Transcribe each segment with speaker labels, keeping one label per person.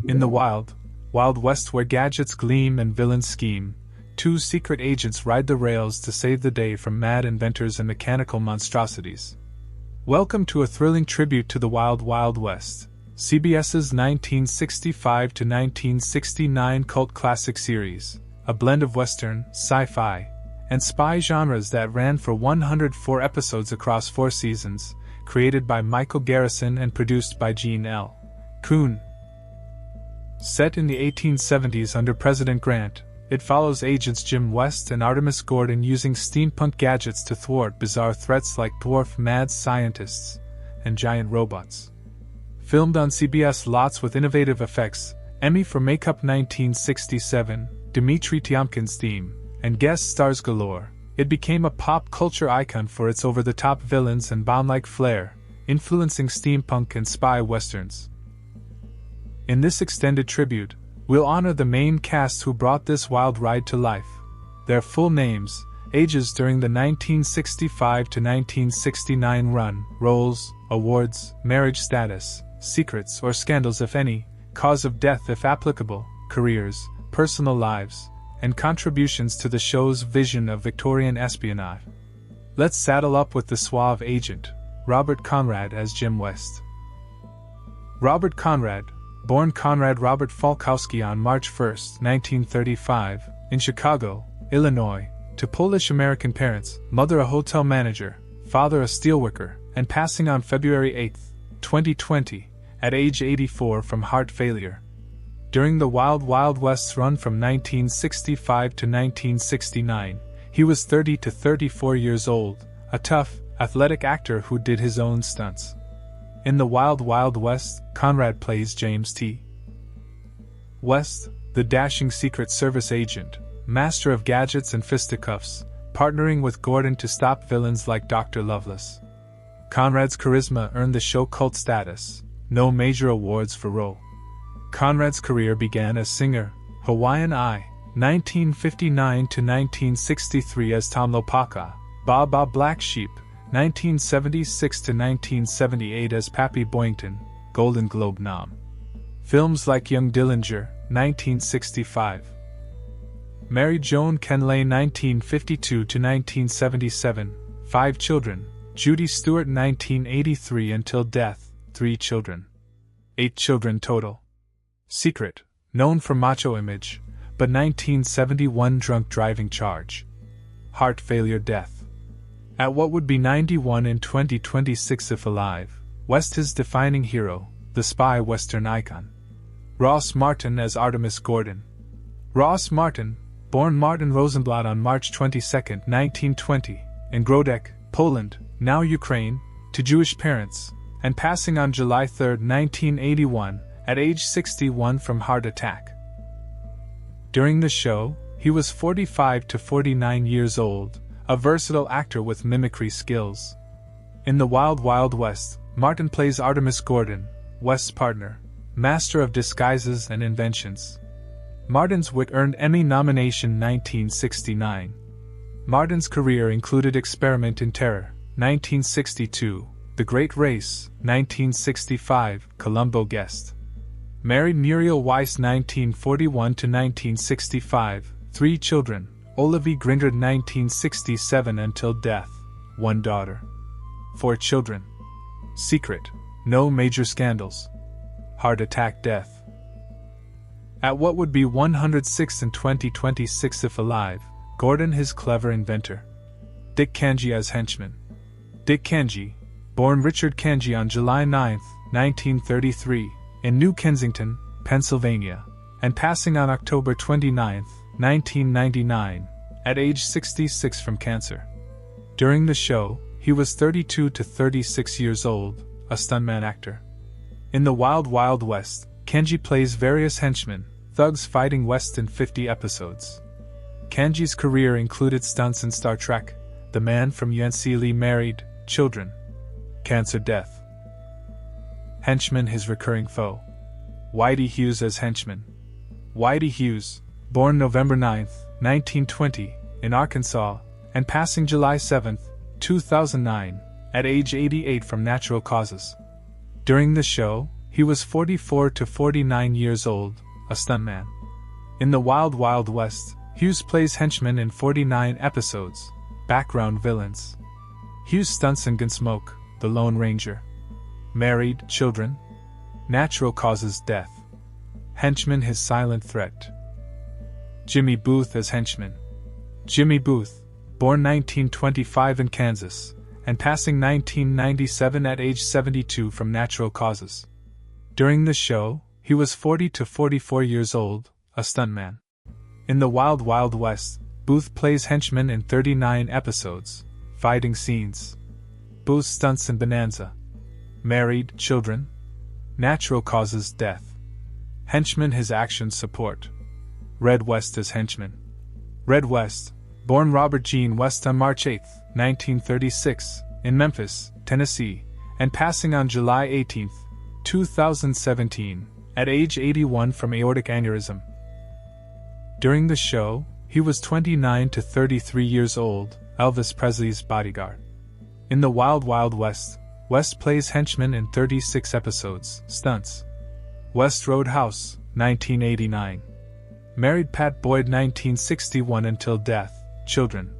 Speaker 1: In the Wild West where gadgets gleam and villains scheme, two secret agents ride the rails to save the day from mad inventors and mechanical monstrosities. Welcome to a thrilling tribute to the Wild West, CBS's 1965 to 1969 cult classic series, a blend of Western, sci-fi, and spy genres that ran for 104 episodes across 4 seasons, created by Michael Garrison and produced by Gene L. Kuhn. Set in the 1870s under President Grant, it follows agents Jim West and Artemus Gordon using steampunk gadgets to thwart bizarre threats like dwarf mad scientists and giant robots. Filmed on CBS lots with innovative effects, Emmy for Makeup 1967, Dmitry Tiomkin's theme, and guest stars galore, it became a pop culture icon for its over-the-top villains and bomb-like flair, influencing steampunk and spy westerns. In this extended tribute, we'll honor the main cast who brought this wild ride to life. Their full names, ages during the 1965 to 1969 run, roles, awards, marriage status, secrets or scandals if any, cause of death if applicable, careers, personal lives, and contributions to the show's vision of Victorian espionage. Let's saddle up with the suave agent, Robert Conrad as Jim West. Robert Conrad, born Conrad Robert Falkowski on March 1, 1935, in Chicago, Illinois, to Polish-American parents, mother a hotel manager, father a steelworker, and passing on February 8, 2020, at age 84 from heart failure. During the Wild West's run from 1965 to 1969, he was 30 to 34 years old, a tough, athletic actor who did his own stunts. In the Wild West, Conrad plays James T. West, the dashing Secret Service agent, master of gadgets and fisticuffs, partnering with Gordon to stop villains like Dr. Loveless. Conrad's charisma earned the show cult status, no major awards for role. Conrad's career began as singer, Hawaiian Eye, 1959 to 1963 as Tom Lopaka, Ba Black Sheep, 1976 to 1978 as Pappy Boyington, Golden Globe nom. Films like Young Dillinger, 1965. Mary Joan Kenley 1952 to 1977, 5 children, Judy Stewart 1983 until death, 3 children. 8 children total. Secret, known for macho image, but 1971 drunk driving charge. Heart failure death. At what would be 91 in 2026 if alive, West his defining hero, the spy western icon. Ross Martin as Artemus Gordon. Ross Martin, born Martin Rosenblatt on March 22, 1920, in Grodek, Poland, now Ukraine, to Jewish parents, and passing on July 3, 1981, at age 61 from heart attack. During the show, he was 45 to 49 years old, a versatile actor with mimicry skills. In the Wild West, Martin plays Artemus Gordon, West's partner, master of disguises and inventions. Martin's wit earned Emmy nomination 1969. Martin's career included Experiment in Terror, 1962, The Great Race, 1965, Columbo Guest. Married Muriel Weiss 1941 to 1965, 3 children, Olivia Grindrod 1967 until death, 1 daughter. 4 children. Secret, no major scandals. Heart attack death. At what would be 106 in 2026 if alive, Gordon his clever inventor. Dick Kanji as henchman. Dick Kanji, born Richard Kanji on July 9, 1933, in New Kensington, Pennsylvania, and passing on October 29, 1999, at age 66 from cancer. During the show, he was 32 to 36 years old, a stuntman actor. In the Wild West, Kanji plays various henchmen, thugs fighting West in 50 episodes. Kanji's career included stunts in Star Trek, The Man from UNC Lee Married, Children, Cancer Death. Henchman his recurring foe. Whitey Hughes as henchman. Whitey Hughes, born November 9, 1920, in Arkansas, and passing July 7, 2009, at age 88 from natural causes. During the show, he was 44 to 49 years old, a stuntman. In the Wild Wild West, Hughes plays henchmen in 49 episodes, background villains. Hughes stunts in Gunsmoke, The Lone Ranger. Married, children. Natural causes death. Henchman, his silent threat. Jimmy Booth as henchman. Jimmy Booth, born 1925 in Kansas, and passing 1997 at age 72 from natural causes. During the show, he was 40 to 44 years old, a stuntman. In the Wild Wild West, Booth plays henchman in 39 episodes, fighting scenes. Booth stunts in Bonanza. Married, children. Natural causes death. Henchman, his actions support. Red West as henchman. Red West, born Robert Gene West on March 8, 1936, in Memphis, Tennessee, and passing on July 18, 2017, at age 81 from aortic aneurysm. During the show, he was 29 to 33 years old, Elvis Presley's bodyguard. In the Wild Wild West, West plays henchman in 36 episodes, stunts. West Roadhouse, 1989. Married Pat Boyd 1961 until death, children.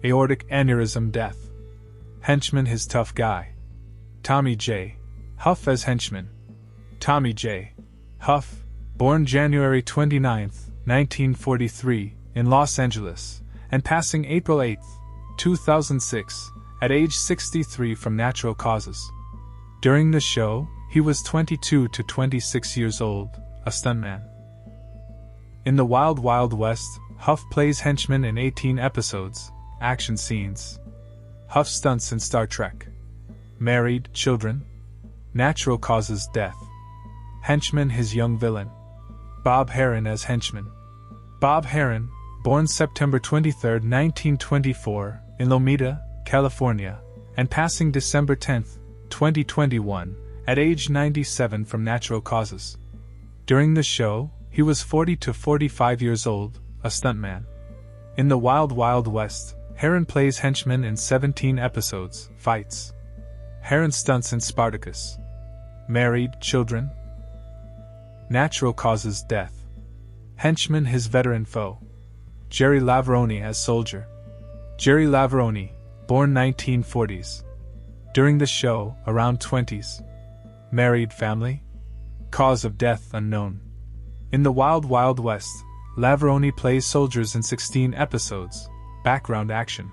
Speaker 1: Aortic aneurysm death. Henchman, his tough guy. Tommy J. Huff as henchman. Tommy J. Huff, born January 29, 1943, in Los Angeles, and passing April 8, 2006, at age 63 from natural causes. During the show, he was 22 to 26 years old, a stuntman. In the Wild Wild West, Huff plays henchman in 18 episodes, action scenes. Huff stunts in Star Trek. Married, children. Natural causes death. Henchman, his young villain. Bob Herron as henchman. Bob Herron, born September 23, 1924, in Lomita, California, and passing December 10, 2021, at age 97 from natural causes. During the show, he was 40 to 45 years old, a stuntman. In the Wild Wild West, Herron plays henchman in 17 episodes, fights. Herron stunts in Spartacus. Married, children. Natural causes death. Henchman, his veteran foe. Jerry Lavroni as soldier. Jerry Lavroni, born 1940s. During the show, around 20s. Married, family. Cause of death unknown. In the Wild Wild West, Lavroni plays soldiers in 16 episodes, background action.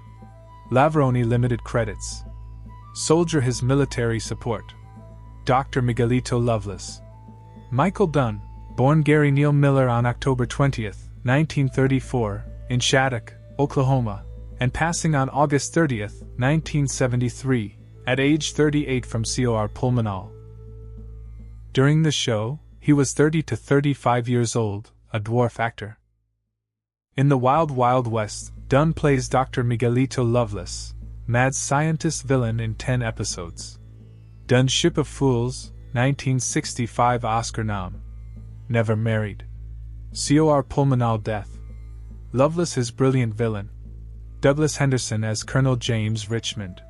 Speaker 1: Lavroni limited credits. Soldier, his military support. Dr. Miguelito Loveless. Michael Dunn, born Gary Neal Miller on October 20, 1934, in Shattuck, Oklahoma, and passing on August 30, 1973, at age 38 from cor pulmonale. During the show, he was 30 to 35 years old, a dwarf actor. In the Wild Wild West, Dunn plays Dr. Miguelito Loveless, mad scientist villain in 10 episodes. Dunn's Ship of Fools, 1965 Oscar nom. Never married. Cor pulmonale death. Loveless, his brilliant villain. Douglas Henderson as Colonel James Richmond.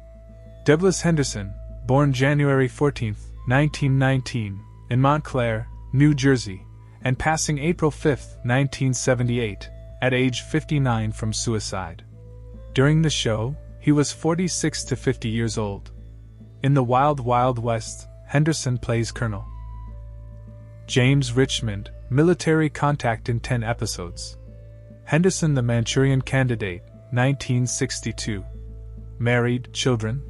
Speaker 1: Douglas Henderson, born January 14, 1919, in Montclair, New Jersey, and passing April 5, 1978, at age 59 from suicide. During the show, he was 46 to 50 years old. In the Wild Wild West, Henderson plays Colonel James Richmond, military contact in 10 episodes. Henderson, the Manchurian Candidate, 1962. Married, children.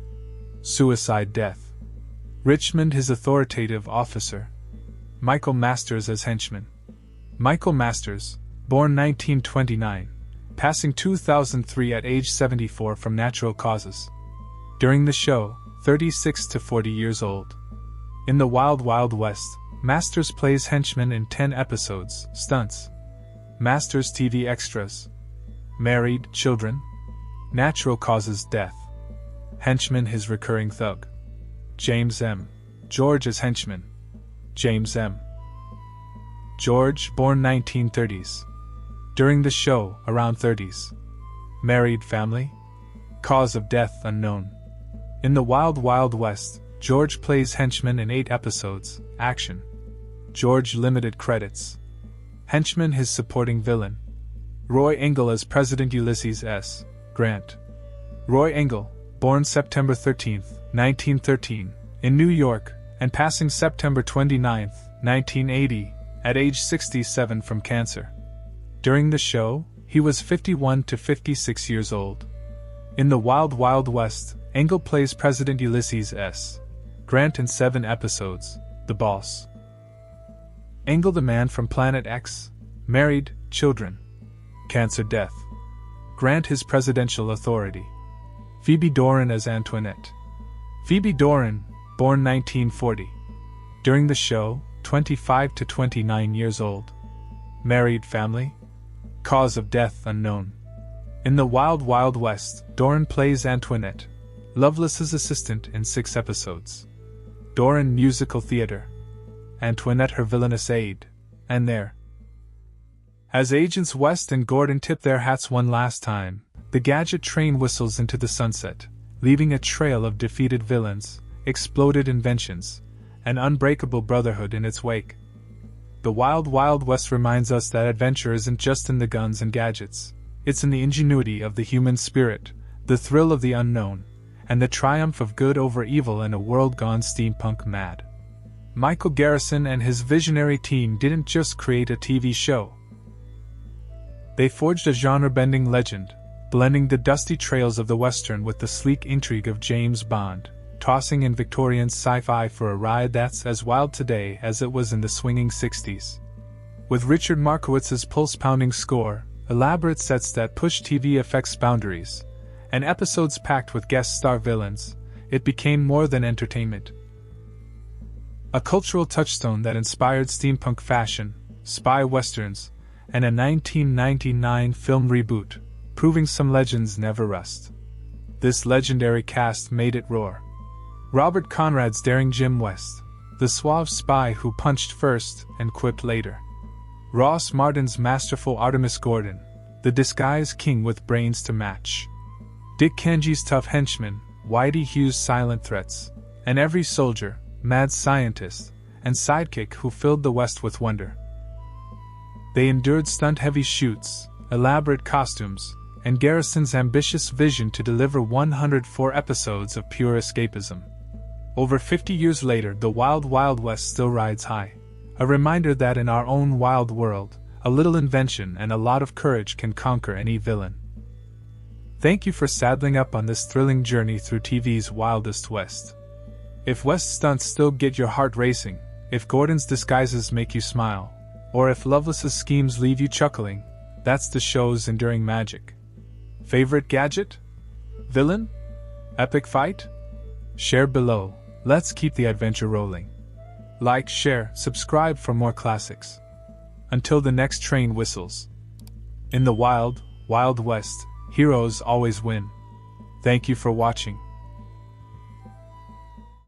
Speaker 1: Suicide death. Richmond, his authoritative officer. Michael Masters as henchman. Michael Masters, born 1929, passing 2003 at age 74 from natural causes. During the show, 36 to 40 years old. In the Wild Wild West, Masters plays henchman in 10 episodes, stunts. Masters TV extras. Married, children. Natural causes death. Henchman, his recurring thug. James M. George as henchman. James M. George, born 1930s. During the show, around 30s. Married, family. Cause of death unknown. In the Wild Wild West, George plays henchman in 8 episodes. Action. George limited credits. Henchman his supporting villain. Roy Engel as President Ulysses S. Grant. Roy Engel, born September 13, 1913, in New York, and passing September 29, 1980, at age 67 from cancer. During the show, he was 51 to 56 years old. In the Wild Wild West, Engel plays President Ulysses S. Grant in 7 episodes. The Boss. Engel the man from Planet X, married, children. Cancer death. Grant his presidential authority. Phoebe Doran as Antoinette. Phoebe Doran, born 1940. During the show, 25 to 29 years old. Married family. Cause of death unknown. In the Wild Wild West, Doran plays Antoinette, Loveless's assistant in 6 episodes. Doran musical theater. Antoinette her villainous aide. And there. As Agents West and Gordon tip their hats one last time, the gadget train whistles into the sunset, leaving a trail of defeated villains, exploded inventions, and unbreakable brotherhood in its wake. The Wild Wild West reminds us that adventure isn't just in the guns and gadgets, it's in the ingenuity of the human spirit, the thrill of the unknown, and the triumph of good over evil in a world gone steampunk mad. Michael Garrison and his visionary team didn't just create a TV show. They forged a genre-bending legend, blending the dusty trails of the Western with the sleek intrigue of James Bond, tossing in Victorian sci-fi for a ride that's as wild today as it was in the swinging 60s. With Richard Markowitz's pulse-pounding score, elaborate sets that push TV effects boundaries, and episodes packed with guest star villains, it became more than entertainment. A cultural touchstone that inspired steampunk fashion, spy westerns, and a 1999 film reboot, proving some legends never rust. This legendary cast made it roar. Robert Conrad's daring Jim West, the suave spy who punched first and quipped later. Ross Martin's masterful Artemus Gordon, the disguise king with brains to match. Dick Kenji's tough henchman, Whitey Hughes' silent threats, and every soldier, mad scientist, and sidekick who filled the West with wonder. They endured stunt-heavy shoots, elaborate costumes, and Garrison's ambitious vision to deliver 104 episodes of pure escapism. Over 50 years later, the Wild Wild West still rides high, a reminder that in our own wild world, a little invention and a lot of courage can conquer any villain. Thank you for saddling up on this thrilling journey through TV's wildest West. If West stunts still get your heart racing, if Gordon's disguises make you smile, or if Loveless's schemes leave you chuckling, that's the show's enduring magic. Favorite gadget? Villain? Epic fight? Share below. Let's keep the adventure rolling. Like, share, subscribe for more classics. Until the next train whistles. In the Wild, Wild West, heroes always win. Thank you for watching.